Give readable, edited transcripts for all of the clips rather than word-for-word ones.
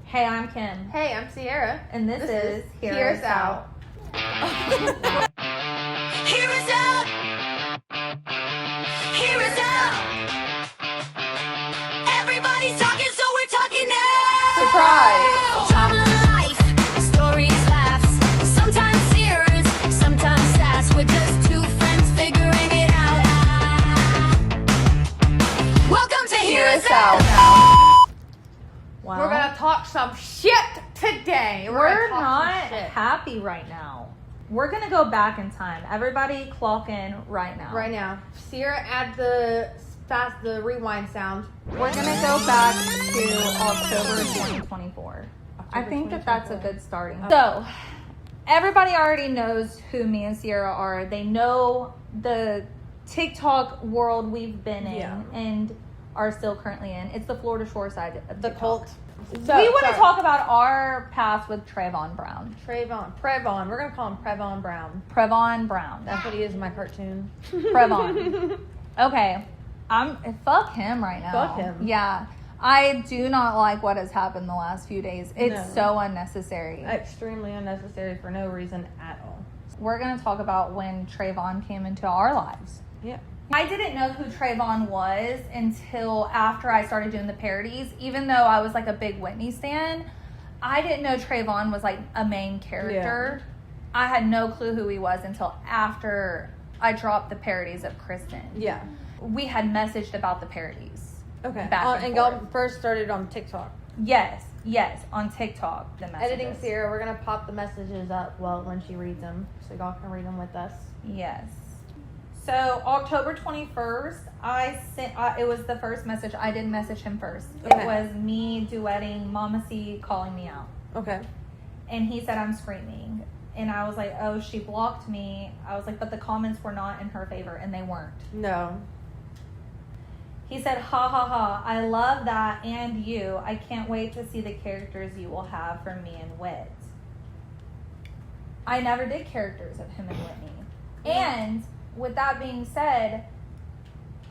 Hey, I'm Kim. Hey, I'm Sierra. And this is Hear Us Out. Hear us out. Hear us out. Everybody's talking, so we're talking now. Surprise. Drama life, stories, laughs, sometimes tears, sometimes sass. We're just two friends figuring it out. Welcome to Hear Us Out. Wow. We're gonna talk some shit today. We're gonna talk not some shit. happy right now. We're going to go back in time. Everybody clock in right now. Right now. Sierra, add the rewind sound. We're going to go back to October 2024. I think that's a good starting. So, everybody already knows who me and Sierra are. They know the TikTok world we've been in and are still currently in. It's the Florida Shore side of The TikTok. cult. We want to talk about our past with Trayvon Brown. Trevon. We're gonna call him Trevon Brown. Trevon Brown. That's what he is in my cartoon. Trevon. Okay. Fuck him right now. Fuck him. Yeah. I do not like what has happened the last few days. It's so unnecessary. Extremely unnecessary for no reason at all. We're going to talk about when Trayvon came into our lives. Yeah. I didn't know who Trayvon was until after I started doing the parodies. Even though I was like a big Whitney stan, I didn't know Trayvon was like a main character. Yeah. I had no clue who he was until after I dropped the parodies of Kristen. Yeah. We had messaged about the parodies. Okay. Back and y'all first started on TikTok. Yes, on TikTok. The messages. Editing Sierra, we're gonna pop the messages up when she reads them, so y'all can read them with us. Yes. So October 21st, I sent. It was the first message. I did message him first. Okay. It was me duetting Mama C calling me out. Okay. And he said I'm screaming, and I was like, oh, she blocked me. I was like, but the comments were not in her favor, and they weren't. No. He said, ha ha ha, I love that and you. I can't wait to see the characters you will have for me and Whit. I never did characters of him and Whitney. And with that being said,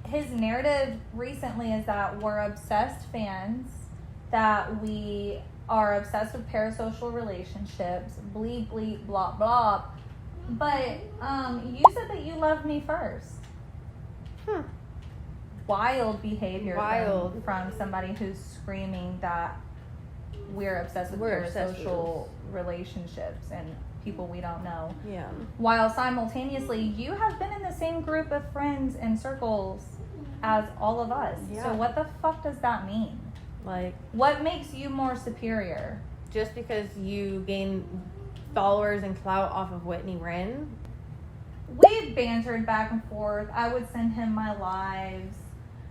his narrative recently is that we're obsessed fans, that we are obsessed with parasocial relationships, bleep, bleep, blah, blah. But you said that you loved me first. Wild behavior from somebody who's screaming that we're obsessed with parasocial relationships and people we don't know. Yeah. While simultaneously, you have been in the same group of friends and circles as all of us. Yeah. So what the fuck does that mean? Like, what makes you more superior? Just because you gain followers and clout off of Whitney Wren? We bantered back and forth. I would send him my lives.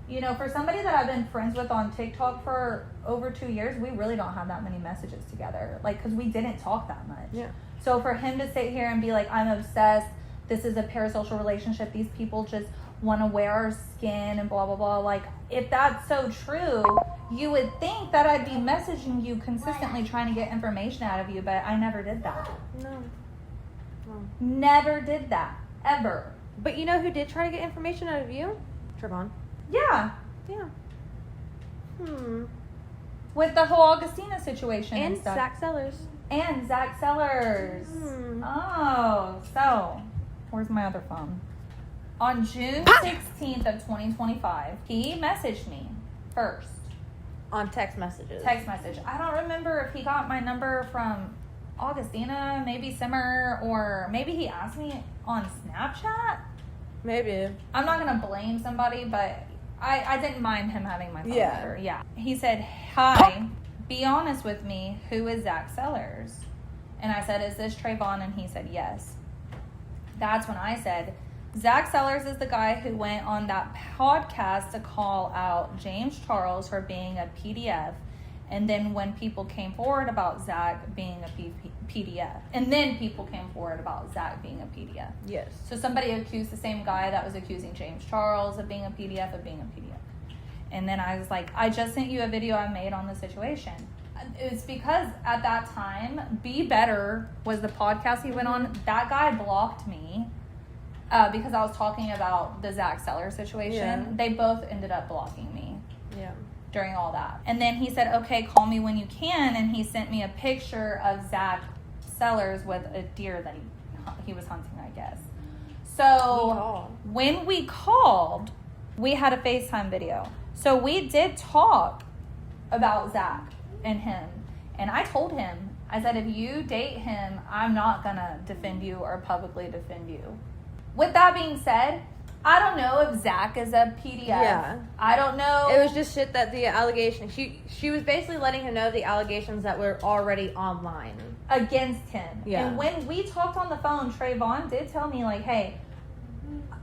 You know, for somebody that I've been friends with on TikTok for over 2 years, we really don't have that many messages together. Like, because we didn't talk that much. Yeah. So for him to sit here and be like, I'm obsessed, this is a parasocial relationship, these people just want to wear our skin and blah, blah, blah. Like, if that's so true, you would think that I'd be messaging you consistently trying to get information out of you, but I never did that. No. Never did that. Ever. But you know who did try to get information out of you? Trevon. Yeah. Yeah. With the whole Augustina situation and stuff. Zach Zellers. And Zach Zellers. Oh, so where's my other phone? On June 16th of 2025, he messaged me first. On text messages. Text message. I don't remember if he got my number from Augustina, maybe Simmer, or maybe he asked me on Snapchat. Maybe. I'm not going to blame somebody, but I didn't mind him having my phone number. Yeah. He said, hi, be honest with me, who is Zach Zellers? And I said, is this Trayvon? And he said, yes. That's when I said, Zach Zellers is the guy who went on that podcast to call out James Charles for being a PDF. And then when people came forward about Zach being a PDF, and then people came forward about Zach being a PDF. Yes. So somebody accused the same guy that was accusing James Charles of being a PDF of being a PDF. And then I was like, I just sent you a video I made on the situation. It's because at that time, Be Better was the podcast he went on. That guy blocked me because I was talking about the Zach Zellers situation. Yeah. They both ended up blocking me. Yeah. during all that. And then he said, okay, call me when you can. And he sent me a picture of Zach Zellers with a deer that he was hunting, I guess. So when we called, we had a FaceTime video. So we did talk about Zach and him. And I told him, I said, if you date him, I'm not going to defend you or publicly defend you. With that being said, I don't know if Zach is a PDF. Yeah. I don't know. It was just shit that the allegation, she was basically letting him know the allegations that were already online. Against him. Yeah. And when we talked on the phone, Trayvon did tell me, like, hey,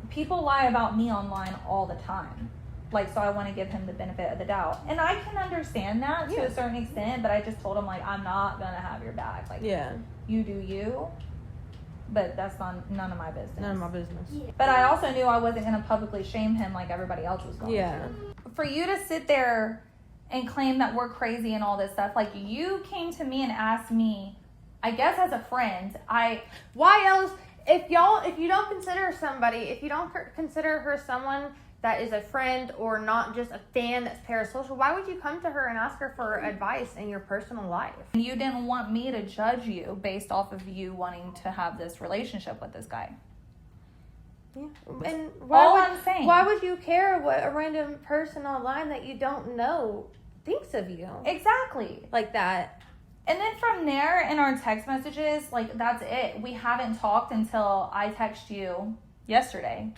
people lie about me online all the time. Like, so I want to give him the benefit of the doubt. And I can understand that to a certain extent, but I just told him, like, I'm not going to have your back. Like, you do you, but that's none of my business. None of my business. But I also knew I wasn't going to publicly shame him like everybody else was going to. For you to sit there and claim that we're crazy and all this stuff, like, you came to me and asked me, I guess as a friend, why else, if you don't consider somebody, if you don't consider her someone that is a friend or not just a fan that's parasocial, why would you come to her and ask her for advice in your personal life? You didn't want me to judge you based off of you wanting to have this relationship with this guy. Yeah. And I'm saying. Why would you care what a random person online that you don't know thinks of you? Exactly. Like that. And then from there, in our text messages, like, that's it. We haven't talked until I text you yesterday.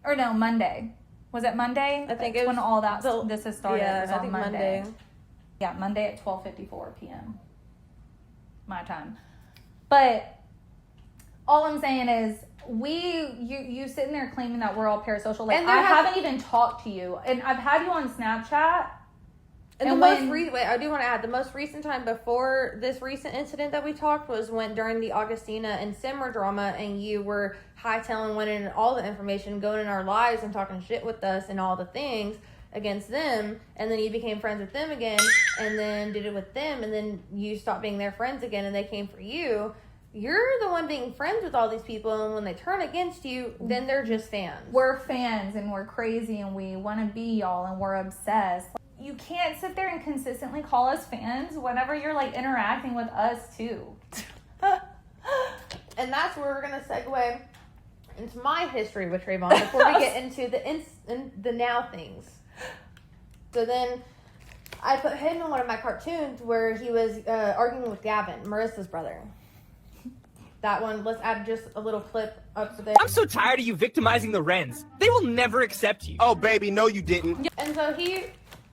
Or no, Monday. Was it Monday? I think it's it when was all that this has started. Yeah, it was I on think Monday. Yeah, Monday at 12:54 p.m. my time. But all I'm saying is, you sitting there claiming that we're all parasocial. Like, I haven't even talked to you, and I've had you on Snapchat. And I do want to add, the most recent time before this recent incident that we talked was when during the Augustina and Simmer drama, and you were hightailing, winning all the information, going in our lives and talking shit with us and all the things against them, and then you became friends with them again, and then did it with them, and then you stopped being their friends again, and they came for you. You're the one being friends with all these people, and when they turn against you, then they're just fans. We're fans, and we're crazy, and we want to be y'all, and we're obsessed. You can't sit there and consistently call us fans whenever you're, like, interacting with us too. And that's where we're going to segue into my history with Trayvon before we get into the now things. So then I put him in one of my cartoons where he was arguing with Gavin, Marissa's brother. That one, let's add just a little clip up to there. I'm so tired of you victimizing the Wrens. They will never accept you. Oh, baby, no you didn't. And so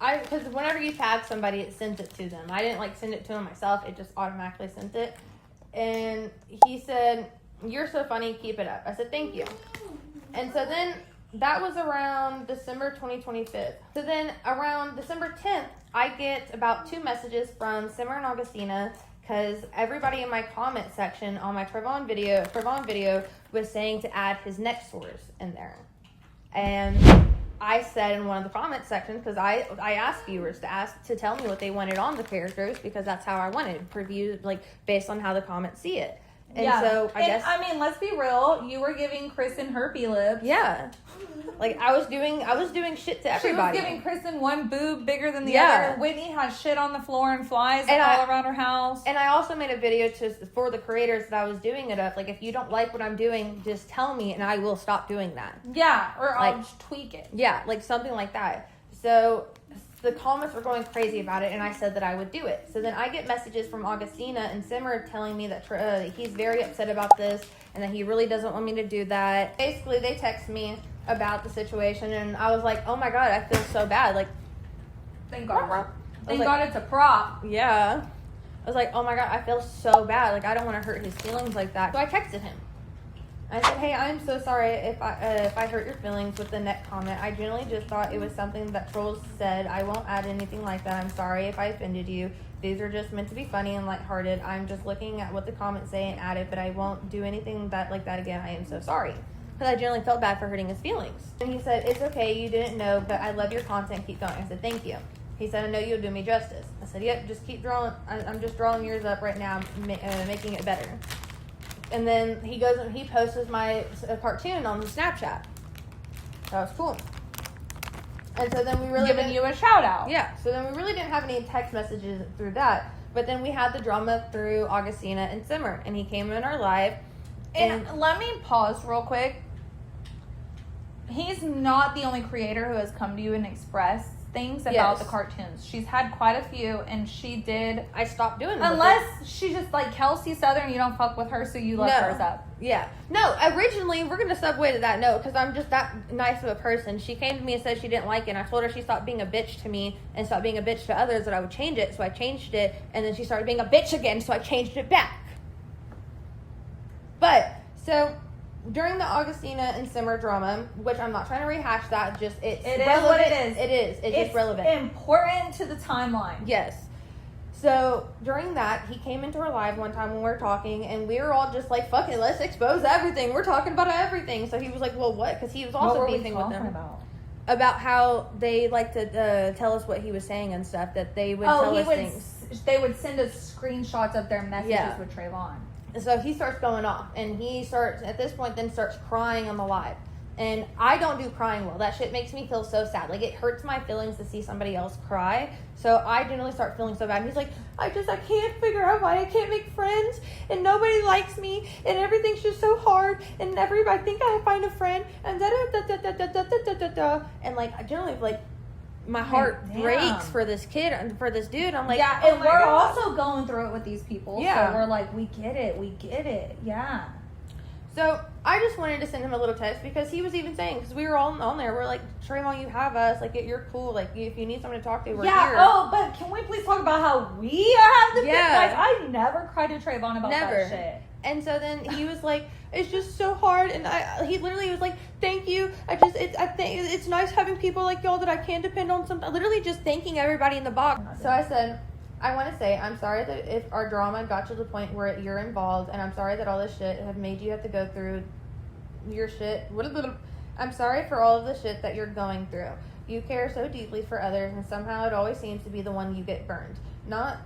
because whenever you tag somebody, it sends it to them. I didn't, like, send it to him myself. It just automatically sent it. And he said, "You're so funny. Keep it up." I said, "Thank you." And so then that was around December 2025. So then around December 10th, I get about 2 messages from Simmer and Augustina, because everybody in my comment section on my Trevon video was saying to add his next source in there. And I said in one of the comment sections, because I asked viewers to tell me what they wanted on the characters, because that's how I wanted previews, like, based on how the comments see it. And so I mean, let's be real, you were giving Kristen herpy lips. Yeah. Like, I was doing shit to everybody. She was giving Kristen one boob bigger than the other. Whitney has shit on the floor and flies all around her house. And I also made a video for the creators that I was doing it of, like, if you don't like what I'm doing, just tell me and I will stop doing that. Yeah, or I'll just tweak it. Yeah, like something like that. So the comments were going crazy about it, and I said that I would do it. So then I get messages from Augustina and Simmer telling me that he's very upset about this and that he really doesn't want me to do that. Basically, they text me about the situation, and I was like, oh my god, I feel so bad. Like, thank God. Thank God it's a prop. Yeah. I was like, oh my god, I feel so bad. Like, I don't want to hurt his feelings like that. So I texted him. I said, hey, I'm so sorry if I hurt your feelings with the next comment. I generally just thought it was something that trolls said. I won't add anything like that. I'm sorry if I offended you. These are just meant to be funny and lighthearted. I'm just looking at what the comments say and add it, but I won't do anything like that again. I am so sorry. Because I generally felt bad for hurting his feelings. And he said, it's okay, you didn't know, but I love your content. Keep going. I said, thank you. He said, I know you'll do me justice. I said, yep, just keep drawing. I'm just drawing yours up right now, making it better. And then he goes and he posts my cartoon on the Snapchat. That was cool. And so then we really Giving you a shout out. Yeah. So then we really didn't have any text messages through that. But then we had the drama through Augustina and Simmer, and he came in our live. And let me pause real quick. He's not the only creator who has come to you and expressed things about the cartoons. She's had quite a few, and she did. I stopped doing them. Unless she just like Kelsey Southern, you don't fuck with her, so you left hers up. Yeah. No, originally, we're going to segue to that note because I'm just that nice of a person. She came to me and said she didn't like it, and I told her she stopped being a bitch to me and stopped being a bitch to others, that I would change it, so I changed it, and then she started being a bitch again, so I changed it back. But, so, during the Augustina and Simmer drama, which I'm not trying to rehash that, just it is what it is. It is. It's just relevant. Important to the timeline. Yes. So, during that, he came into our live one time when we were talking, and we were all just like, fuck it, let's expose everything. We're talking about everything. So he was like, well, what? Because he was also beefing with them. About how they like to tell us what he was saying and stuff, that they would tell us things. They would send us screenshots of their messages with Trayvon. So he starts going off, and he starts, at this point, then starts crying on the live. And I don't do crying well. That shit makes me feel so sad. Like, it hurts my feelings to see somebody else cry. So I generally start feeling so bad. And he's like, I can't figure out why I can't make friends, and nobody likes me, and everything's just so hard, and I think I find a friend, and da-da-da-da-da-da-da-da-da-da. And, like, I generally, like, my heart breaks for this kid and for this dude. I'm like, yeah, and we're also going through it with these people. Yeah. So we're like, we get it. Yeah. So I just wanted to send him a little text because he was even saying, because we were all on there, we're like, Trayvon, you have us, like, you're cool, like, if you need someone to talk to, we're here. Oh, but can we please talk about how we have the like, I never cried to Trayvon about that shit. And so then he was like, it's just so hard, and he literally was like, thank you, I think it's nice having people like y'all that I can depend on. Literally just thanking everybody in the box. So I said, I want to say, I'm sorry that if our drama got to the point where you're involved, and I'm sorry that all this shit have made you have to go through your shit. I'm sorry for all of the shit that you're going through. You care so deeply for others, and somehow it always seems to be the one you get burned. Not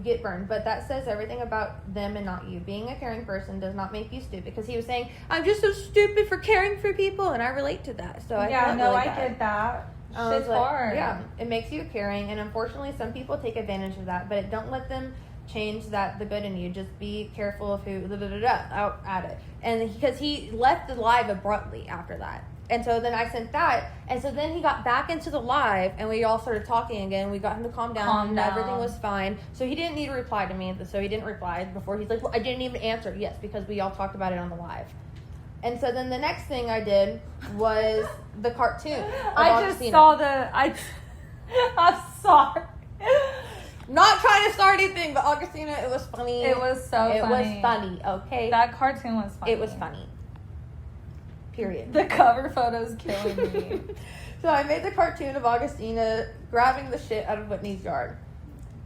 get burned, but that says everything about them and not you. Being a caring person does not make you stupid, because he was saying, I'm just so stupid for caring for people, and I relate to that. So I get that. Shit's hard. Yeah, it makes you caring, and unfortunately some people take advantage of that, but don't let them change the good in you. Just be careful of who out at it. And because he left the live abruptly after that, and so then I sent that, and so then he got back into the live, and we all started talking again. We got him to calm down. Everything was fine. So he didn't need to reply to me, so he didn't reply before. He's like, well, I didn't even answer. Yes, because we all talked about it on the live. And so then the next thing I did was the cartoon. I'm sorry. Not trying to start anything, but Augustina, it was funny. It was funny. It was funny, okay? That cartoon was funny. It was funny. Period. The cover photo's killing me. So I made the cartoon of Augustina grabbing the shit out of Whitney's yard.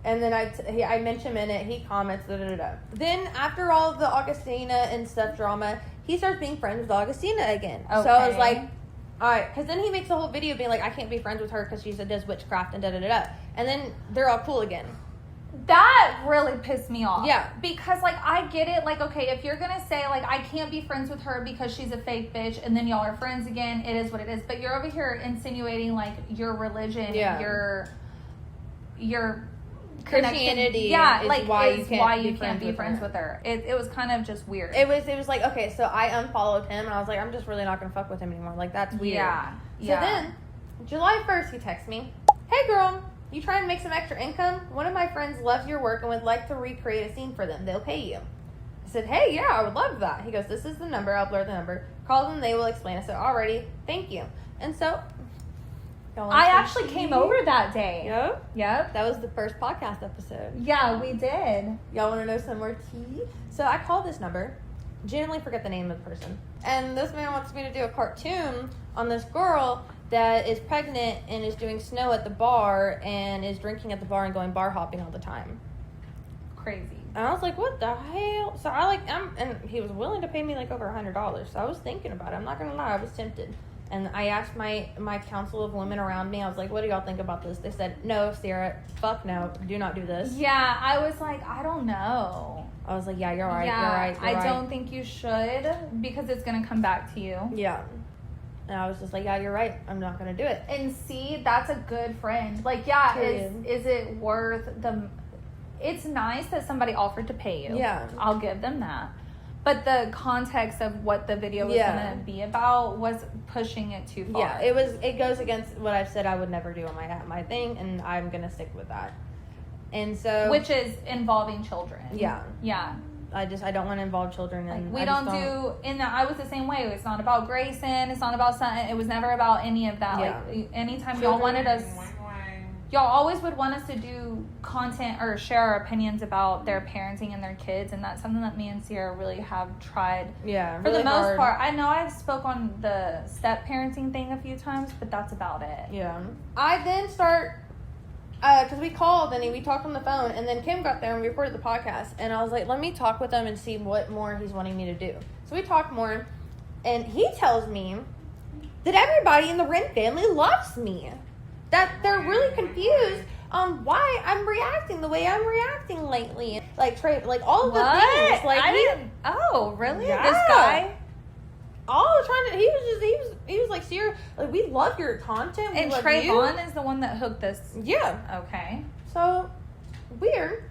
And then I mention in it, he comments, Then after all of the Augustina and stuff drama, he starts being friends with Augustina again. Okay. So I was like, all right. Because then he makes a whole video being like, I can't be friends with her because she does witchcraft and da-da-da-da. And then they're all cool again. That really pissed me off. Yeah. Because, like, I get it. Like, okay, if you're going to say, like, I can't be friends with her because she's a fake bitch, and then y'all are friends again, it is what it is. But you're over here insinuating, like, your religion, your Christianity is why you can't be friends with her. It was kind of just weird. It was like, okay, so I unfollowed him, and I was like, I'm just really not going to fuck with him anymore. Like, that's weird. Yeah. So then, July 1st, he texts me, hey, girl, you trying to make some extra income? One of my friends loves your work and would like to recreate a scene for them. They'll pay you. I said, hey, yeah, I would love that. He goes, this is the number. I'll blur the number. Call them. They will explain. I said, alrighty. Thank you. And so, I actually came over that day. Yep. That was the first podcast episode. Yeah, we did. Y'all want to know some more tea? So I called this number. Genuinely forget the name of the person. And this man wants me to do a cartoon on this girl that is pregnant and is doing snow at the bar and is drinking at the bar and going bar hopping all the time. Crazy. And I was like, what the hell? So and he was willing to pay me like over $100. So I was thinking about it. I'm not going to lie. I was tempted. And I asked my council of women around me, I was like, what do y'all think about this? They said, no, Sarah, fuck no. Do not do this. Yeah, I was like, I don't know. I was like, yeah, you're right. Yeah, I don't think you should, because it's going to come back to you. Yeah. And I was just like, yeah, you're right. I'm not going to do it. And see, that's a good friend. Like, yeah, Period. is it worth the... It's nice that somebody offered to pay you. Yeah. I'll give them that. But the context of what the video was going to be about was pushing it too far. Yeah, it goes against what I've said I would never do on my thing, and I'm going to stick with that. And so... Which is involving children. Yeah. Yeah. I don't want to involve children. And we don't do... I was the same way. It's not about Grayson. It's not about something. It was never about any of that. Yeah. Like, anytime y'all wanted us... Y'all always would want us to do content or share our opinions about their parenting and their kids, and that's something that me and Sierra really have tried. Yeah, for really the most hard. part. I know I've spoke on the step parenting thing a few times, but that's about it. Yeah. I then start, because we called and we talked on the phone, and then Kim got there and we recorded the podcast, and I was like, let me talk with him and see what more he's wanting me to do. So we talked more, and he tells me that everybody in the Wren family loves me. That they're really confused on why I'm reacting the way I'm reacting lately. Like Trey, like all of the things. Like Oh, really? Yeah. This guy? all trying to. He was like, Sierra, like, we love your content. We And love Trayvon you. is the one that hooked this. Yeah. Okay. So weird.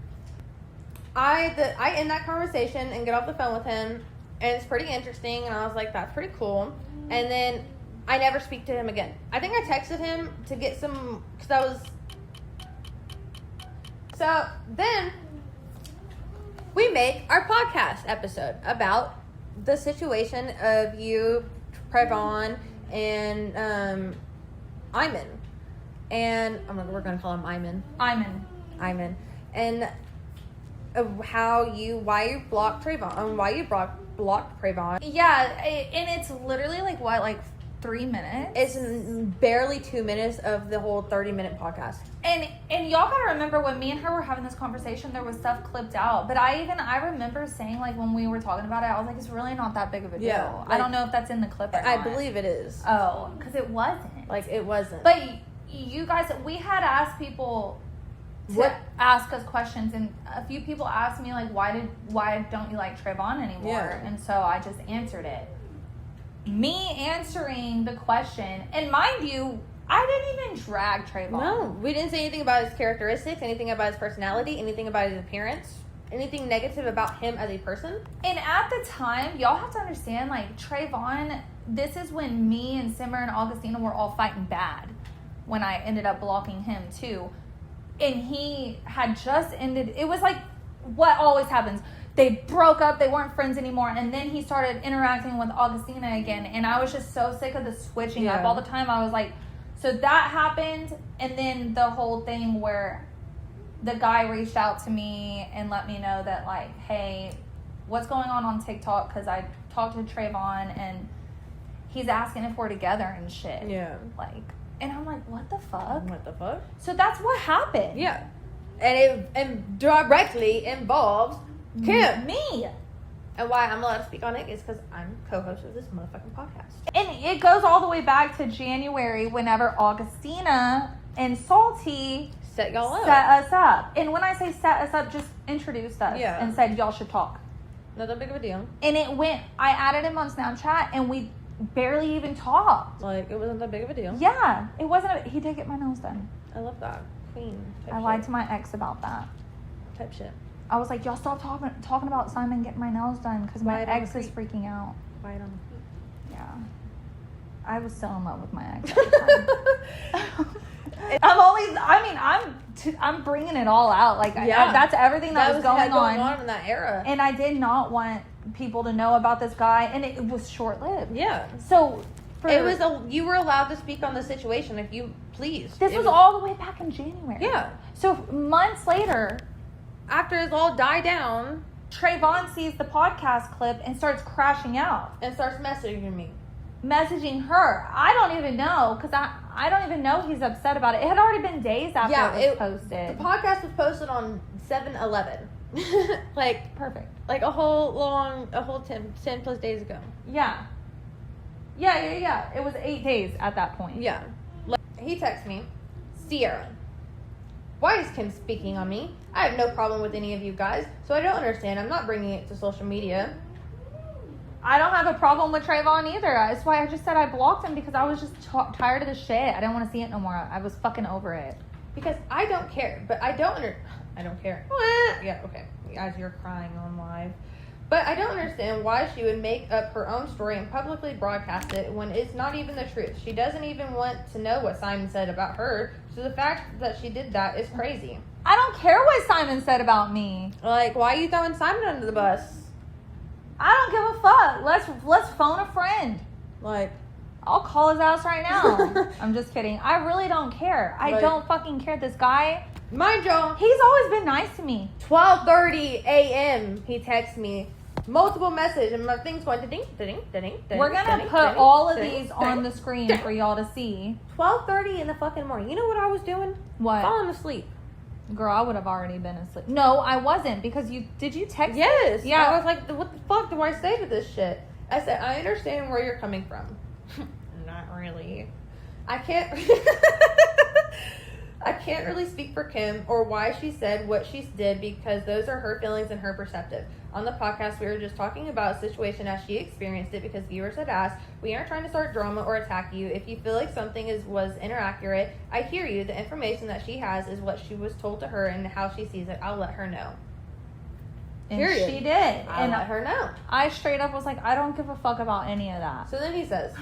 I end that conversation and get off the phone with him, and it's pretty interesting. And I was like, that's pretty cool. And then I never speak to him again. I think I texted him to get some, because I was. So then we make our podcast episode about the situation of you, Trevon, and Iman. And we're going to call him Iman. Iman. And why you blocked Trayvon, why you blocked Trayvon. Yeah, and it's literally like 3 minutes? It's barely 2 minutes of the whole 30-minute podcast. And y'all gotta remember when me and her were having this conversation, there was stuff clipped out. But I remember saying, like, when we were talking about it, I was like, it's really not that big of a deal. Yeah, I don't know if that's in the clip or not. I believe it is. Oh, because it wasn't. Like, it wasn't. But you guys, we had asked people to ask us questions, and a few people asked me, like, why don't you like Trayvon anymore? Yeah. And so I just answered it. Me answering the question, and mind you, I didn't even drag Trayvon. No, we didn't say anything about his characteristics, anything about his personality, anything about his appearance, anything negative about him as a person. And at the time, y'all have to understand, like, Trayvon, this is when me and Simmer and Augustina were all fighting bad when I ended up blocking him too. And he had just ended, it was like what always happens. They broke up, they weren't friends anymore, and then he started interacting with Augustina again, and I was just so sick of the switching up all the time. I was like, so that happened, and then the whole thing where the guy reached out to me and let me know that, like, hey, what's going on TikTok, because I talked to Trayvon, and he's asking if we're together and shit. Yeah. Like, and I'm like, what the fuck? What the fuck? So that's what happened. Yeah. And it directly involves Kim. Me. And why I'm allowed to speak on it is because I'm co-host of this motherfucking podcast. And it goes all the way back to January whenever Augustina and Salty Set y'all up. set us up. And when I say set us up, just introduced us and said, y'all should talk. Not that big of a deal. And I added him on Snapchat, and we barely even talked. Like, it wasn't that big of a deal. Yeah, it wasn't. He did get my nails done. I love that. Queen. I lied to my ex about that. Type shit. I was like, y'all stop talking about Simon getting my nails done because my Why don't ex is freaking out. Why don't Yeah. I was still in love with my ex at the time. I'm bringing it all out. Like, that's everything that was going on in that era. And I did not want people to know about this guy, and it was short-lived. Yeah. So you were allowed to speak on the situation if you pleased. This was all the way back in January. Yeah. So months later, after it's all died down, Trayvon sees the podcast clip and starts crashing out. And starts messaging me. Messaging her. I don't even know, because I don't even know he's upset about it. It had already been days after it was posted. The podcast was posted on 7/11. Like, perfect. Like a whole 10 plus days ago. Yeah. Yeah. It was 8 days at that point. Yeah. He texts me, Sierra, why is Kim speaking on me? I have no problem with any of you guys, so I don't understand. I'm not bringing it to social media. I don't have a problem with Trayvon either. That's why I just said I blocked him because I was just tired of the shit. I didn't want to see it no more. I was fucking over it. Because I don't care, but I don't care. Yeah, okay. As you're crying on live. But I don't understand why she would make up her own story and publicly broadcast it when it's not even the truth. She doesn't even want to know what Simon said about her, so the fact that she did that is crazy. I don't care what Simon said about me. Like, why are you throwing Simon under the bus? I don't give a fuck. Let's phone a friend. Like, I'll call his ass right now. I'm just kidding. I really don't care. I don't fucking care. This guy, mind you, he's always been nice to me. 12:30 a.m. he texts me multiple messages and my thing's going ding. We're gonna put all of these on the screen for y'all to see. 12:30 in the fucking morning. You know what I was doing? What? Falling asleep. Girl, I would have already been asleep. No, I wasn't because did you text me? Yes. Yeah. I was like, what the fuck do I say to this shit? I said, I understand where you're coming from. Not really. I can't really speak for Kim or why she said what she did because those are her feelings and her perspective. On the podcast, we were just talking about a situation as she experienced it because viewers had asked. We aren't trying to start drama or attack you. If you feel like something was inaccurate, I hear you. The information that she has is what she was told to her and how she sees it. I'll let her know. And Period. she did. I'll let her know. I straight up was like, I don't give a fuck about any of that. So then he says,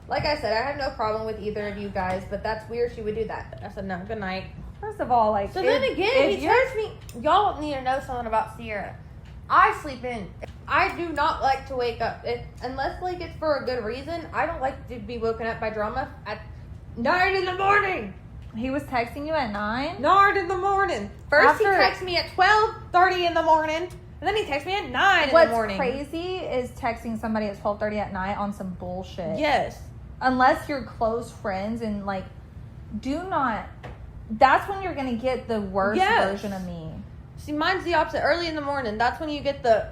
like I said, I have no problem with either of you guys, but that's weird she would do that. I said, no, good night. First of all, like... So then again, he texts me, y'all need to know something about Sierra. I sleep in. I do not like to wake up. Unless, like, it's for a good reason, I don't like to be woken up by drama at 9 in the morning. He was texting you at 9? 9 in the morning. First, he texts me at 12:30 in the morning, and then he texts me at 9 in the morning. What's crazy is texting somebody at 12:30 at night on some bullshit. Yes. Unless you're close friends and, like, do not... That's when you're going to get the worst version of me. See, mine's the opposite. Early in the morning, that's when you get the...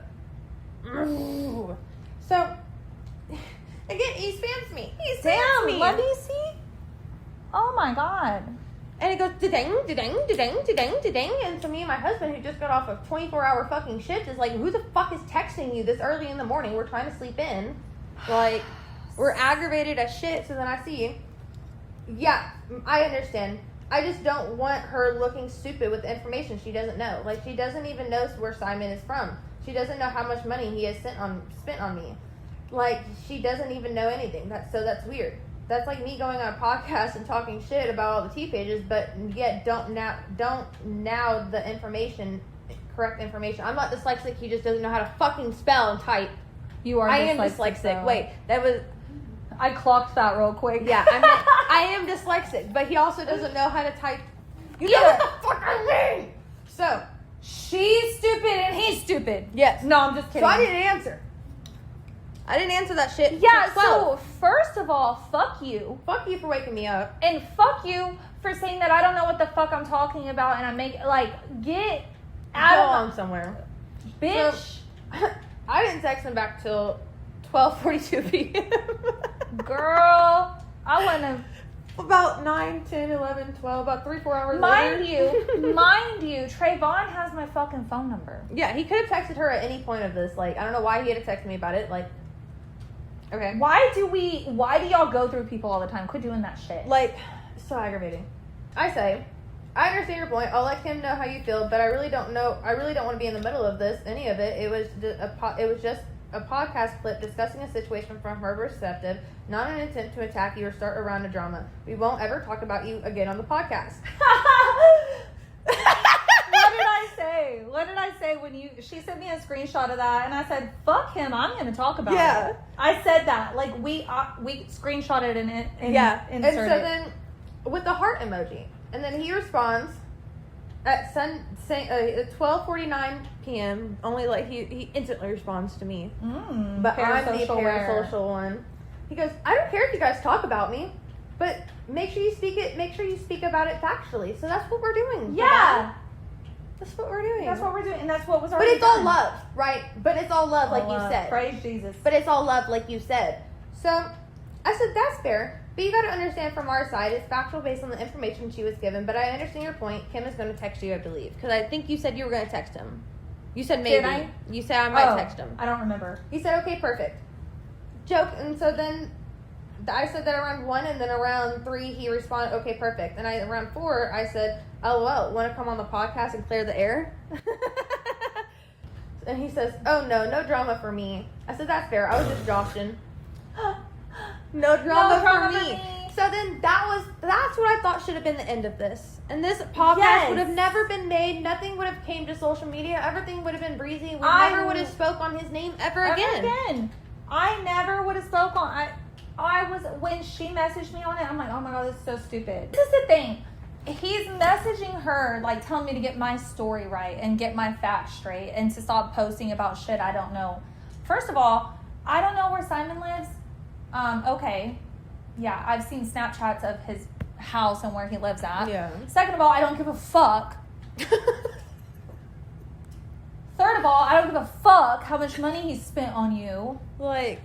So, again, he spams me. He spams me. Let me see. Oh, my God. And it goes, da-ding, da-ding, da-ding, da-ding, da-ding. And so me and my husband, who just got off a 24-hour fucking shift, is like, who the fuck is texting you this early in the morning? We're trying to sleep in. Like, we're aggravated as shit. So then I see, yeah, I understand. I just don't want her looking stupid with the information she doesn't know. Like, she doesn't even know where Simon is from. She doesn't know how much money he has spent on me. Like, she doesn't even know anything. That's weird. That's like me going on a podcast and talking shit about all the T pages, but yet don't now the information, correct information. I'm not dyslexic. He just doesn't know how to fucking spell and type. You are. I am dyslexic. Though. Wait, that was. I clocked that real quick. Yeah, I am dyslexic, but he also doesn't know how to type. You know what the fuck I mean? So, she's stupid and he's stupid. Yes. No, I'm just kidding. So I didn't answer. I didn't answer that shit. Yeah, so first of all, fuck you. Fuck you for waking me up. And fuck you for saying that I don't know what the fuck I'm talking about and I make, like, get out of somewhere. Bitch. So, I didn't text him back till 12:42 p.m. Girl, I wouldn't have. About 9, 10, 11, 12, about 3-4 hours mind later. Mind you, Trayvon has my fucking phone number. Yeah, he could have texted her at any point of this. Like, I don't know why he had to text me about it. Like, okay. Why do y'all go through people all the time? Quit doing that shit. Like, so aggravating. I say, I understand your point. I'll let him know how you feel, but I really don't want to be in the middle of this, any of it. It was just a podcast clip discussing a situation from her perspective, not an attempt to attack you or start a round of drama. We won't ever talk about you again on the podcast. What did I say when she sent me a screenshot of that and I said, fuck him, I'm going to talk about it. I said that. Like, we screenshotted and inserted. And so it. then, with the heart emoji, and then he responds at 12:49 p.m. Only like he instantly responds to me. But I'm the parasocial one. He goes, I don't care if you guys talk about me, but make sure you speak about it factually. So that's what we're doing. Yeah. That's what we're doing. That's what we're doing, and that's what was But already it's all love, right? But it's all love, like you said. Praise Jesus. But it's all love, like you said. So I said, that's fair. But you got to understand from our side, it's factual based on the information she was given. But I understand your point. Kim is going to text you, I believe. Because I think you said you were going to text him. You said maybe. Did I? You said I might text him. I don't remember. He said, okay, perfect. joke. And so then I said that around 1, and then around 3 he responded, okay, perfect. And around 4 I said, LOL, want to come on the podcast and clear the air? And he says, oh no drama for me. I said, that's fair, I was just joshing. No drama for me. So then that's what I thought should have been the end of this. And this podcast would have never been made. Nothing would have came to social media. Everything would have been breezy. We never would have spoke on his name ever again. I never would have spoke on. I was, when she messaged me on it, I'm like, oh my god, this is so stupid. This is the thing. He's messaging her, like, telling me to get my story right and get my facts straight and to stop posting about shit I don't know. First of all, I don't know where Simon lives. Okay. Yeah, I've seen Snapchats of his house and where he lives at. Yeah. Second of all, I don't give a fuck. Third of all, I don't give a fuck how much money he spent on you. Like,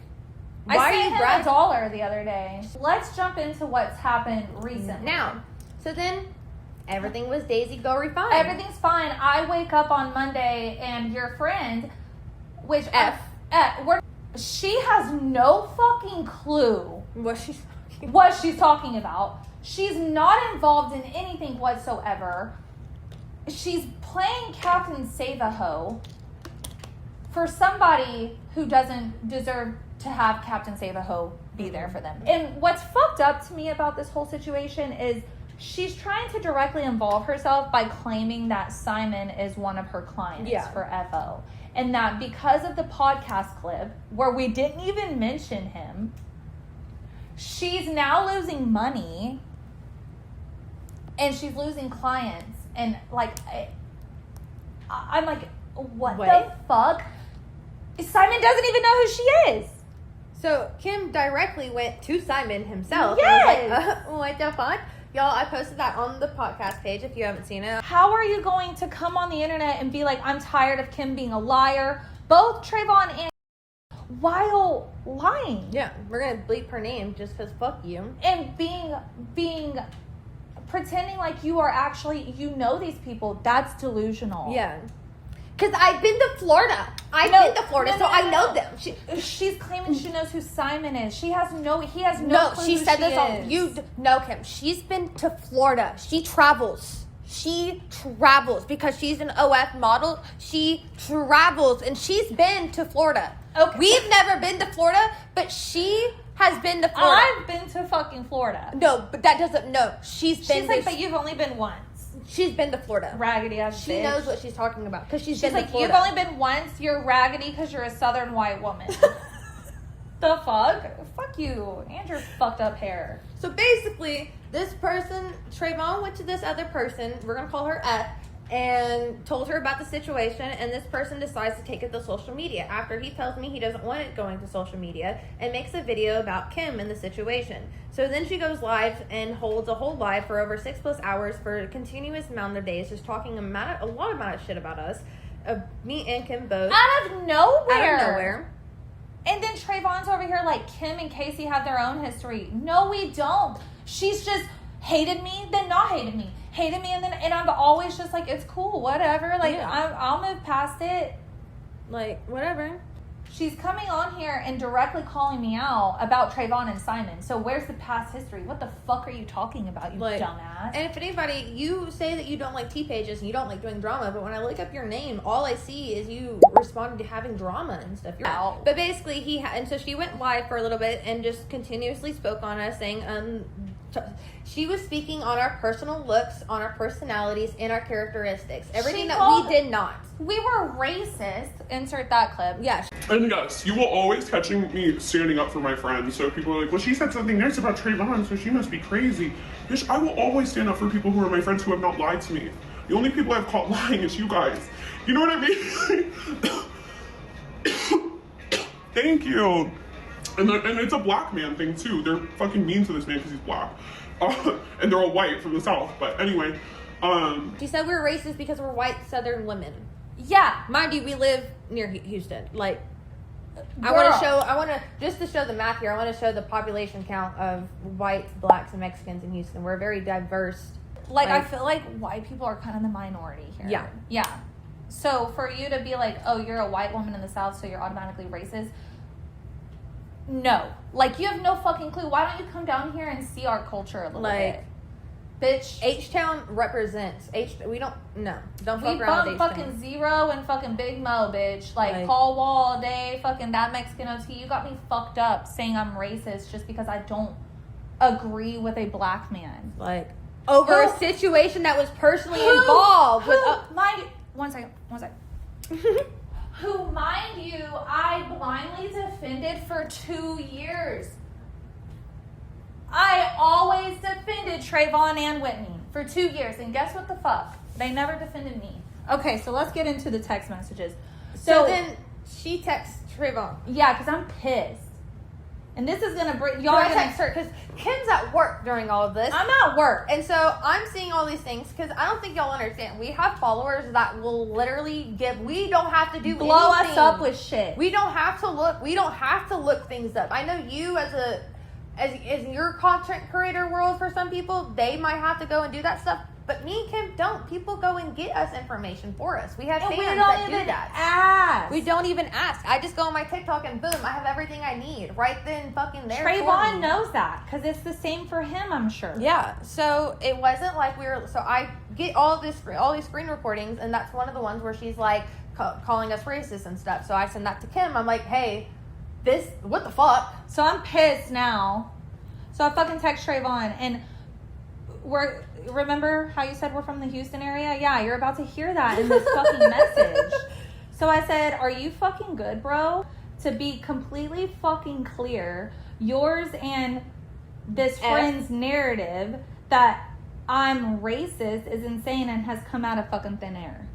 I sent him $1 the other day. Let's jump into what's happened recently. Now, so then everything was Daisy Gory fine. Everything's fine. I wake up on Monday and your friend, which she has no fucking clue what she's talking about. She's not involved in anything whatsoever. She's playing Captain Save-A-Ho for somebody who doesn't deserve to have Captain Save-A-Ho be there for them. And what's fucked up to me about this whole situation is she's trying to directly involve herself by claiming that Simon is one of her clients for FO. And that because of the podcast clip where we didn't even mention him, she's now losing money and she's losing clients. And like, I'm like, what the fuck? Simon doesn't even know who she is. So Kim directly went to Simon himself. Yes. And was like, what the fuck? Y'all, I posted that on the podcast page if you haven't seen it. How are you going to come on the internet and be like, I'm tired of Kim being a liar? Both Trayvon and while lying. Yeah, we're going to bleep her name just because fuck you. And pretending like you are actually, you know these people. That's delusional. Yeah. Because I've been to Florida. I've been to Florida, so I know them. She's claiming she knows who Simon is. He has no clue she who said she this is. on, you know Kim. She's been to Florida. She travels because she's an OF model. She travels, and she's been to Florida. Okay. We've never been to Florida, but she has been to Florida. I've been to fucking Florida. No, but that doesn't, no. She's like, but you've only been once. She's been to Florida. Raggedy ass She bitch. knows what she's talking about because she's been like, to Florida. you've only been once. You're raggedy because you're a southern white woman. The fuck? Fuck you and your fucked up hair. So basically, this person, Trayvon, went to this other person, we're going to call her F, and told her about the situation, and this person decides to take it to social media after he tells me he doesn't want it going to social media and makes a video about Kim and the situation. So then she goes live and holds a whole live for over 6+ hours for a continuous amount of days, just talking a lot of shit about us, me and Kim both. Out of nowhere. And then Trayvon's over here like, Kim and Casey have their own history. No, we don't. She's just hated me, then not hated me. Hated me, and I'm always just like, it's cool, whatever. Like, yeah. I'll move past it. Like, whatever. She's coming on here and directly calling me out about Trayvon and Simon. So where's the past history? What the fuck are you talking about, you dumbass? And if anybody, you say that you don't like T-pages and you don't like doing drama, but when I look up your name, all I see is you responding to having drama and stuff. You're out. But basically, and so she went live for a little bit and just continuously spoke on us, saying, she was speaking on our personal looks, on our personalities, and our characteristics. Everything that we did not. We were racist. Insert that clip. Yeah. And yes, you will always catching me standing up for my friends. So people are like, well, she said something nice about Trayvon, so she must be crazy. Bitch, I will always stand up for people who are my friends who have not lied to me. The only people I've caught lying is you guys. You know what I mean? Thank you. And it's a black man thing too. They're fucking mean to this man because he's black. And they're all white from the South. But anyway, she said we were racist because we're white Southern women. Yeah. Mind you, we live near Houston. Like, Girl. I want to, just to show the math here, I want to show the population count of whites, blacks, and Mexicans in Houston. We're very diverse. Like, I feel like white people are kind of the minority here. Yeah. Yeah. So for you to be like, oh, you're a white woman in the South, so you're automatically racist. No. Like, you have no fucking clue. Why don't you come down here and see our culture a little bit? Bitch. H-Town represents. We don't fuck We around bump with fucking H-Town. Zero and fucking Big Mo, bitch. Like Paul Wall all day, fucking that Mexican OT. You got me fucked up saying I'm racist just because I don't agree with a black man. Like, over a situation that was personally involved with... One second. Who, mind you, I blindly defended for 2 years. I always defended Trayvon and Whitney for 2 years. And guess what the fuck? They never defended me. Okay, so let's get into the text messages. So then she texts Trayvon. Yeah, because I'm pissed. And this is going to bring... Y'all text her because Kim's at work during all of this. I'm at work. And so I'm seeing all these things because I don't think y'all understand. We have followers that will literally we don't have to do blow anything. us up with shit. We don't have to look things up. I know you as your content creator world, for some people, they might have to go and do that stuff. But me and Kim don't. People go and get us information for us. We have fans that do that. Ask. We don't even ask. I just go on my TikTok and boom, I have everything I need right then fucking there. Trayvon knows that because it's the same for him, I'm sure. Yeah. So it wasn't like so I get all these screen recordings, and that's one of the ones where she's like calling us racist and stuff. So I send that to Kim. I'm like, hey, what the fuck? So I'm pissed now. So I fucking text Trayvon and remember how you said we're from the Houston area? Yeah, you're about to hear that in this fucking message. So I said, are you fucking good, bro? To be completely fucking clear, yours and this friend's narrative that I'm racist is insane and has come out of fucking thin air.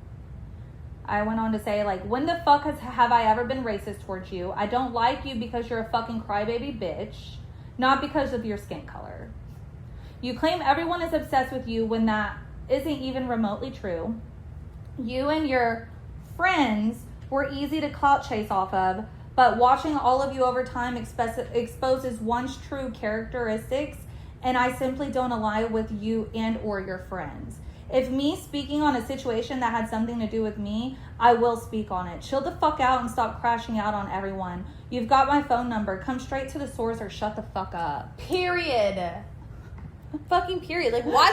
I went on to say, like, when the fuck have I ever been racist towards you? I don't like you because you're a fucking crybaby bitch, not because of your skin color. You claim everyone is obsessed with you when that isn't even remotely true. You and your friends were easy to clout chase off of, but watching all of you over time exposes one's true characteristics, and I simply don't align with you and or your friends. If me speaking on a situation that had something to do with me, I will speak on it. Chill the fuck out and stop crashing out on everyone. You've got my phone number. Come straight to the source or shut the fuck up. Period. Fucking period. Like, why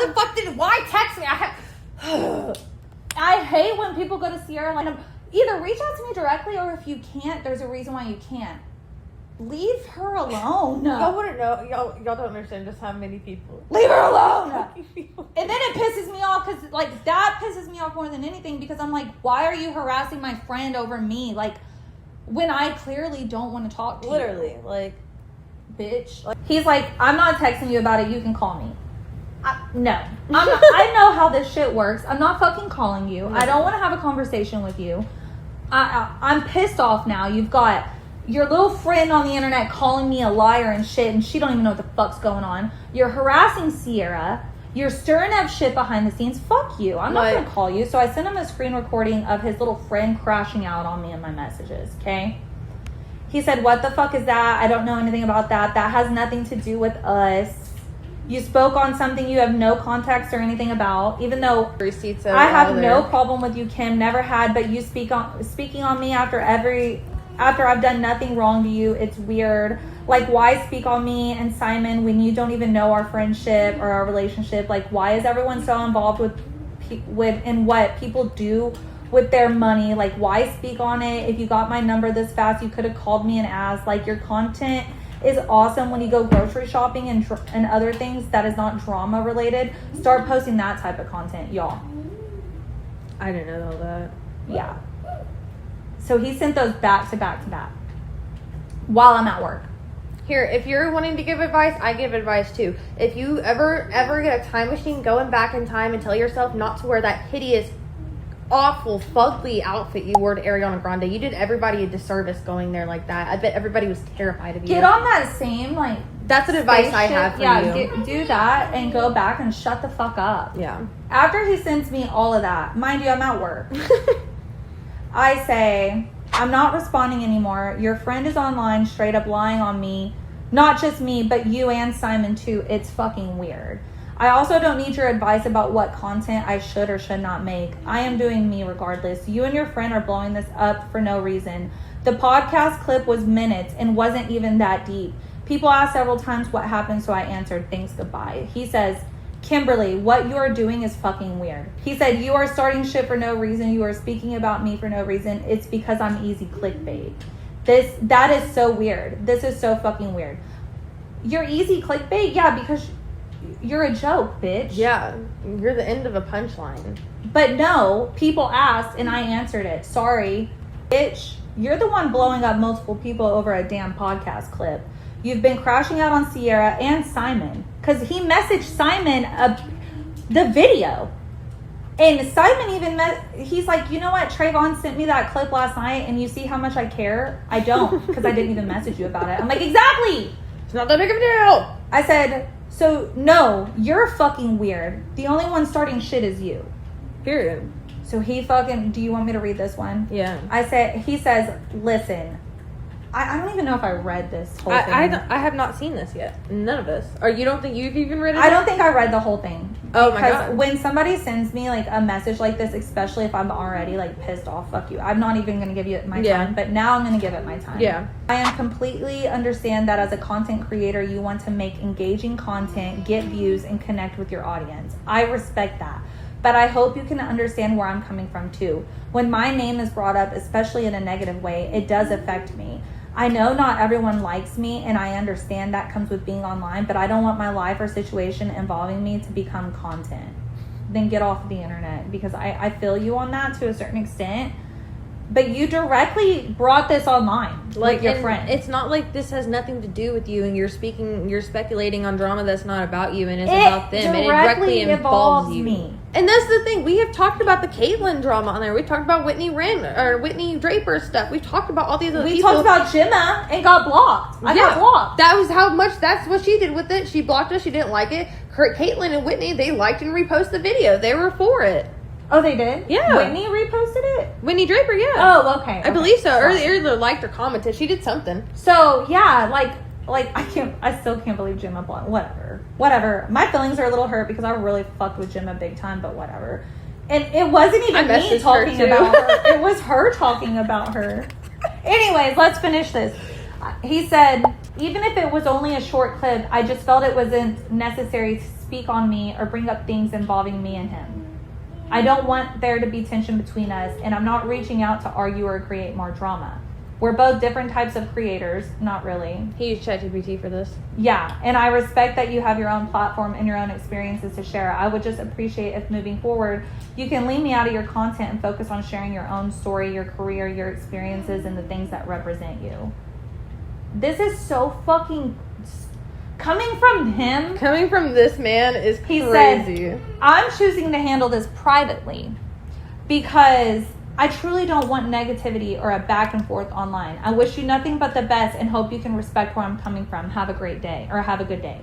text me? I hate when people go to Sierra Line. Either reach out to me directly, or if you can't, there's a reason why you can't. Leave her alone. Y'all wouldn't know. Y'all don't understand just how many people. Leave her alone. And then it pisses me off because, like, that pisses me off more than anything because I'm like, why are you harassing my friend over me? Like, when I clearly don't want to talk to you. Literally, like, bitch. He's like, I'm not texting you about it. You can call me. No. I know how this shit works. I'm not fucking calling you. I don't want to have a conversation with you. I'm pissed off now. You've got your little friend on the internet calling me a liar and shit, and she don't even know what the fuck's going on. You're harassing Sierra. You're stirring up shit behind the scenes. Fuck you. I'm not going to call you. So I sent him a screen recording of his little friend crashing out on me in my messages, okay? He said, what the fuck is that? I don't know anything about that. That has nothing to do with us. You spoke on something you have no context or anything about, even though receipts I have no problem with you, Kim, never had, but you speaking on me after I've done nothing wrong to you, it's weird. Like, why speak on me and Simon when you don't even know our friendship or our relationship? Like, why is everyone so involved with in what people do with their money? Like, why speak on it? If you got my number this fast, you could have called me and asked. Like, your content is awesome when you go grocery shopping and other things that is not drama related. Start posting that type of content, y'all. I didn't know all that. Yeah. So he sent those back to back to back while I'm at work. Here, if you're wanting to give advice, I give advice too. If you ever get a time machine, going back in time and tell yourself not to wear that hideous, awful, fugly outfit you wore to Ariana Grande. You did everybody a disservice going there like that. I bet everybody was terrified of you. Get on that same, like... That's an advice I have for you. Do that and go back and shut the fuck up. Yeah. After he sends me all of that, mind you, I'm at work. I say, I'm not responding anymore. Your friend is online straight up lying on me. Not just me, but you and Simon too. It's fucking weird. I also don't need your advice about what content I should or should not make. I am doing me regardless. You and your friend are blowing this up for no reason. The podcast clip was minutes and wasn't even that deep. People asked several times what happened, so I answered, thanks, goodbye. He says, Kimberly, what you are doing is fucking weird. He said, you are starting shit for no reason. You are speaking about me for no reason. It's because I'm easy clickbait. That is so weird. This is so fucking weird. You're easy clickbait? Yeah, because you're a joke, bitch. Yeah, you're the end of a punchline. But no, people asked and I answered it. Sorry, bitch. You're the one blowing up multiple people over a damn podcast clip. You've been crashing out on Sierra and Simon. Because he messaged Simon the video. And Simon even he's like, you know what? Trayvon sent me that clip last night and you see how much I care? I don't, because I didn't even message you about it. I'm like, exactly. It's not that big of a deal. I said, so no, you're fucking weird. The only one starting shit is you. Period. So he fucking, do you want me to read this one? Yeah. He says, listen, I don't even know if I read this whole thing. I have not seen this yet. None of us. Or you don't think you've even read it? I don't think I read the whole thing. Oh my God. Because when somebody sends me like a message like this, especially if I'm already like pissed off, fuck you. I'm not even going to give you my time, but now I'm going to give it my time. Yeah. I am completely understand that as a content creator, you want to make engaging content, get views, and connect with your audience. I respect that. But I hope you can understand where I'm coming from too. When my name is brought up, especially in a negative way, it does affect me. I know not everyone likes me, and I understand that comes with being online, but I don't want my life or situation involving me to become content. Then get off the internet, because I feel you on that to a certain extent. But you directly brought this online, like your friend. It's not like this has nothing to do with you, and you're speculating on drama that's not about you, and it's about them. It directly involves you. me. And that's the thing. We have talked about the Caitlyn drama on there. We've talked about Whitney Draper stuff. We've talked about all these other people. We talked about Gemma and got blocked. I got blocked. That's what she did with it. She blocked us. She didn't like it. Caitlyn and Whitney, they liked and reposted the video. They were for it. Oh, they did? Yeah. Whitney reposted it? Whitney Draper, yeah. Oh, okay. I believe so. Or they either liked or commented. She did something. So, yeah, like I still can't believe Gemma blocked. Whatever. My feelings are a little hurt because I really fucked with Gemma big time, but whatever. And it wasn't even me talking about her. It was her talking about her. Anyways, let's finish this. He said, even if it was only a short clip, I just felt it wasn't necessary to speak on me or bring up things involving me and him. I don't want there to be tension between us, and I'm not reaching out to argue or create more drama. We're both different types of creators. Not really. He used ChatGPT for this. Yeah, and I respect that you have your own platform and your own experiences to share. I would just appreciate if moving forward, you can leave me out of your content and focus on sharing your own story, your career, your experiences, and the things that represent you. This is so fucking... Coming from him... Coming from this man is crazy. He said, I'm choosing to handle this privately because I truly don't want negativity or a back and forth online. I wish you nothing but the best and hope you can respect where I'm coming from. Have a great day, or have a good day.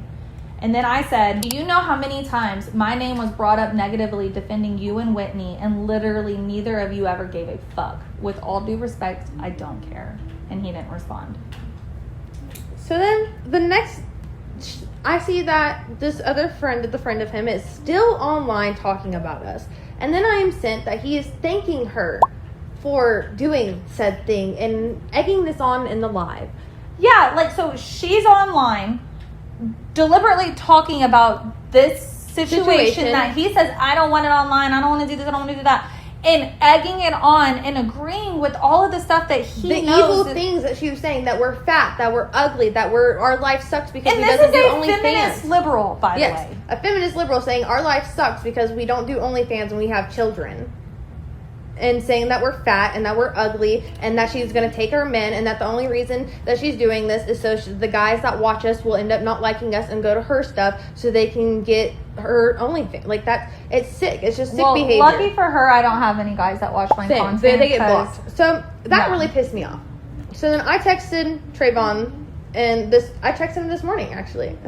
And then I said, do you know how many times my name was brought up negatively defending you and Whitney, and literally neither of you ever gave a fuck? With all due respect, I don't care. And he didn't respond. So then the next... I see that this other friend, the friend of him, is still online talking about us. And then I am sent that he is thanking her for doing said thing and egging this on in the live. Yeah, like, so she's online deliberately talking about this situation that he says, I don't want it online, I don't want to do this, I don't want to do that. And egging it on and agreeing with all of the stuff that he knows. The evil things that she was saying, that we're fat, that we're ugly, that our life sucks because we doesn't do OnlyFans. And this is a feminist liberal, by the way. A feminist liberal saying our life sucks because we don't do OnlyFans and we have children. And saying that we're fat and that we're ugly and that she's going to take our men and that the only reason that she's doing this is so the guys that watch us will end up not liking us and go to her stuff so they can get her OnlyFans. Like that, it's sick. It's just sick behavior. Lucky for her, I don't have any guys that watch my content. They get blocked. So that really pissed me off. So then I texted Trayvon and I texted him this morning actually.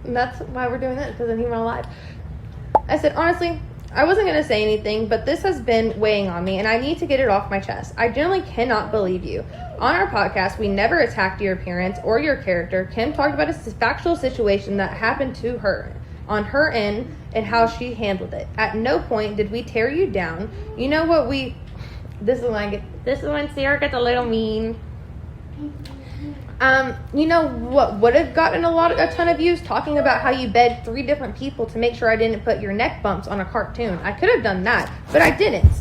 And that's why we're doing this, because then he went live. I said, honestly, I wasn't going to say anything, but this has been weighing on me, and I need to get it off my chest. I generally cannot believe you. On our podcast, we never attacked your appearance or your character. Kim talked about a factual situation that happened to her, on her end, and how she handled it. At no point did we tear you down. You know what This is when Sierra gets a little mean. You know what would have gotten a ton of views? Talking about how you begged 3 different people to make sure I didn't put your neck bumps on a cartoon. I could have done that, but I didn't.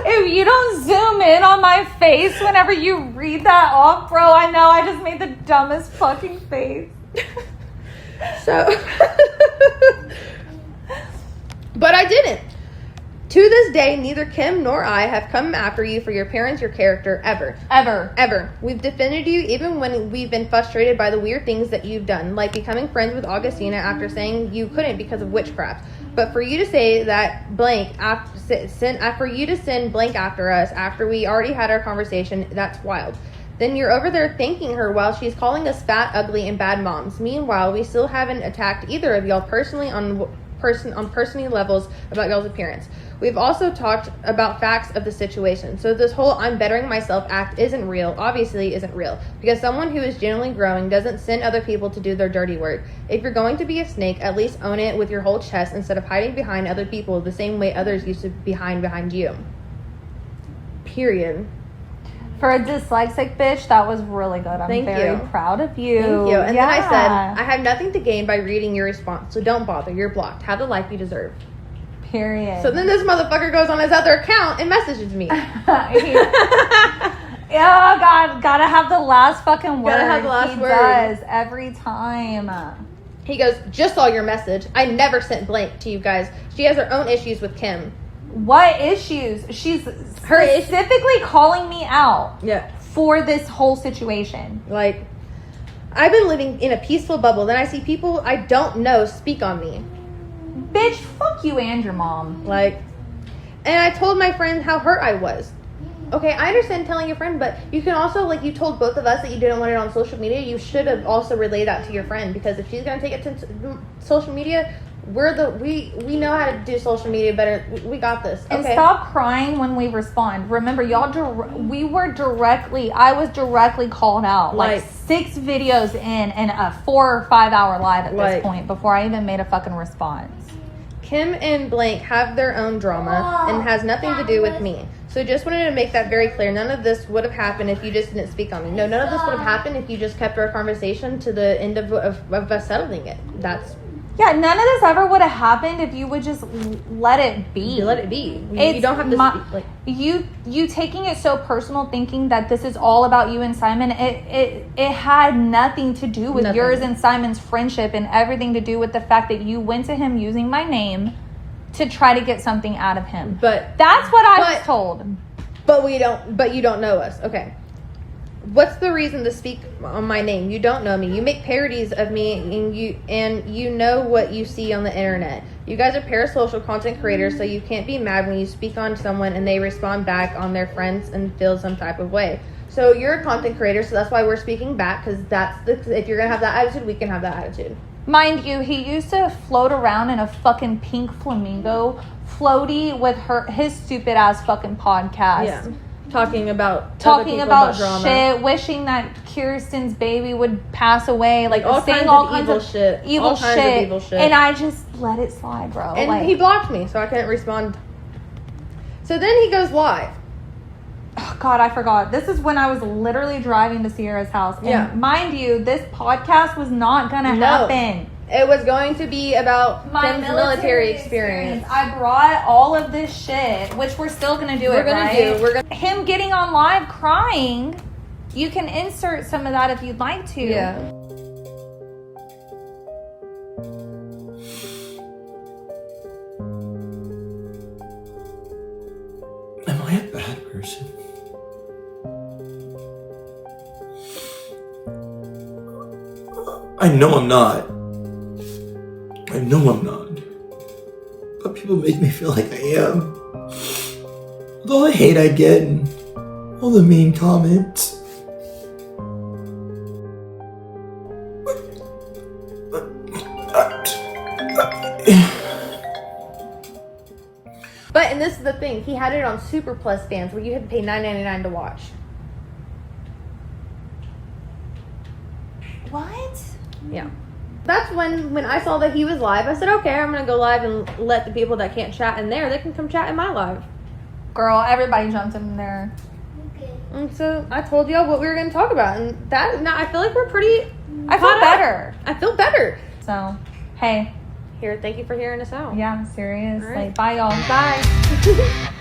If you don't zoom in on my face whenever you read that off, bro, I know I just made the dumbest fucking face. So, but I didn't. To this day, neither Kim nor I have come after you for your parents, your character, ever. Ever. We've defended you even when we've been frustrated by the weird things that you've done, like becoming friends with Augustina after saying you couldn't because of witchcraft. But for you to say that blank, for you to send blank after us after we already had our conversation, that's wild. Then you're over there thanking her while she's calling us fat, ugly, and bad moms. Meanwhile, we still haven't attacked either of y'all personally on personal levels about y'all's appearance. We've also talked about facts of the situation. So this whole I'm bettering myself act isn't real, obviously isn't real, because someone who is genuinely growing doesn't send other people to do their dirty work. If you're going to be a snake, at least own it with your whole chest instead of hiding behind other people the same way others used to behind you. Period. For a dyslexic bitch, that was really good. I'm very proud of you. Thank you. And then I said, I have nothing to gain by reading your response, so don't bother. You're blocked. Have the life you deserve. Period. So then this motherfucker goes on his other account and messages me. Yeah, God, gotta have the last fucking word. Gotta have the last word. He does every time. He goes, just saw your message. I never sent blank to you guys. She has her own issues with Kim. What issues? She's specifically calling me out. Yeah. For this whole situation. Like, I've been living in a peaceful bubble. Then I see people I don't know speak on me. Bitch, fuck you and your mom. Like, and I told my friend how hurt I was. Okay, I understand telling your friend, but you can also, like, you told both of us that you didn't want it on social media. You should have also relayed that to your friend, because if she's gonna take it to social media, we know how to do social media better. We got this. Okay. And stop crying when we respond. Remember, I was directly called out. Like 6 videos in and a 4 or 5 hour live at this point before I even made a fucking response. Kim and blank have their own drama and has nothing to do with me. So just wanted to make that very clear. None of this would have happened if you just didn't speak on me. No, none of this would have happened if you just kept our conversation to the end of us settling it. Yeah, none of this ever would have happened if you would just let it be. You let it be. You don't have to speak. Like, you taking it so personal, thinking that this is all about you and Simon. It had nothing to do with yours and Simon's friendship, and everything to do with the fact that you went to him using my name to try to get something out of him. But that's what I was told. But you don't know us. Okay. What's the reason to speak on my name? You don't know me. You make parodies of me, and you know what you see on the internet. You guys are parasocial content creators, so you can't be mad when you speak on someone and they respond back on their friends and feel some type of way. So you're a content creator, so that's why we're speaking back, because if you're gonna have that attitude, we can have that attitude. Mind you, he used to float around in a fucking pink flamingo floaty with his stupid ass fucking podcast. Yeah. Talking about drama. Shit, wishing that Kirsten's baby would pass away, like all saying kinds all of kinds evil of shit, evil shit, and I just let it slide, bro. And he blocked me, so I couldn't respond. So then he goes live. Oh, God, I forgot. This is when I was literally driving to Sierra's house, and mind you, this podcast was not gonna happen. It was going to be about my Kim's military experience. I brought all of this shit, which we're still gonna do. Him getting on live crying. You can insert some of that if you'd like to. Yeah. Am I a bad person? I know I'm not. I know I'm not. But people make me feel like I am. With all the hate I get and all the mean comments. But, and this is the thing, he had it on Super Plus fans where you had to pay $9.99 to watch. What? Yeah. That's when I saw that he was live, I said, okay, I'm going to go live and let the people that can't chat in there, they can come chat in my live. Girl, everybody jumped in there. And so I told y'all what we were going to talk about. And that, now I feel like we're pretty. I feel better. I feel better. So, hey. Here, thank you for hearing us out. Yeah, serious. All right. Like, bye, y'all. Bye.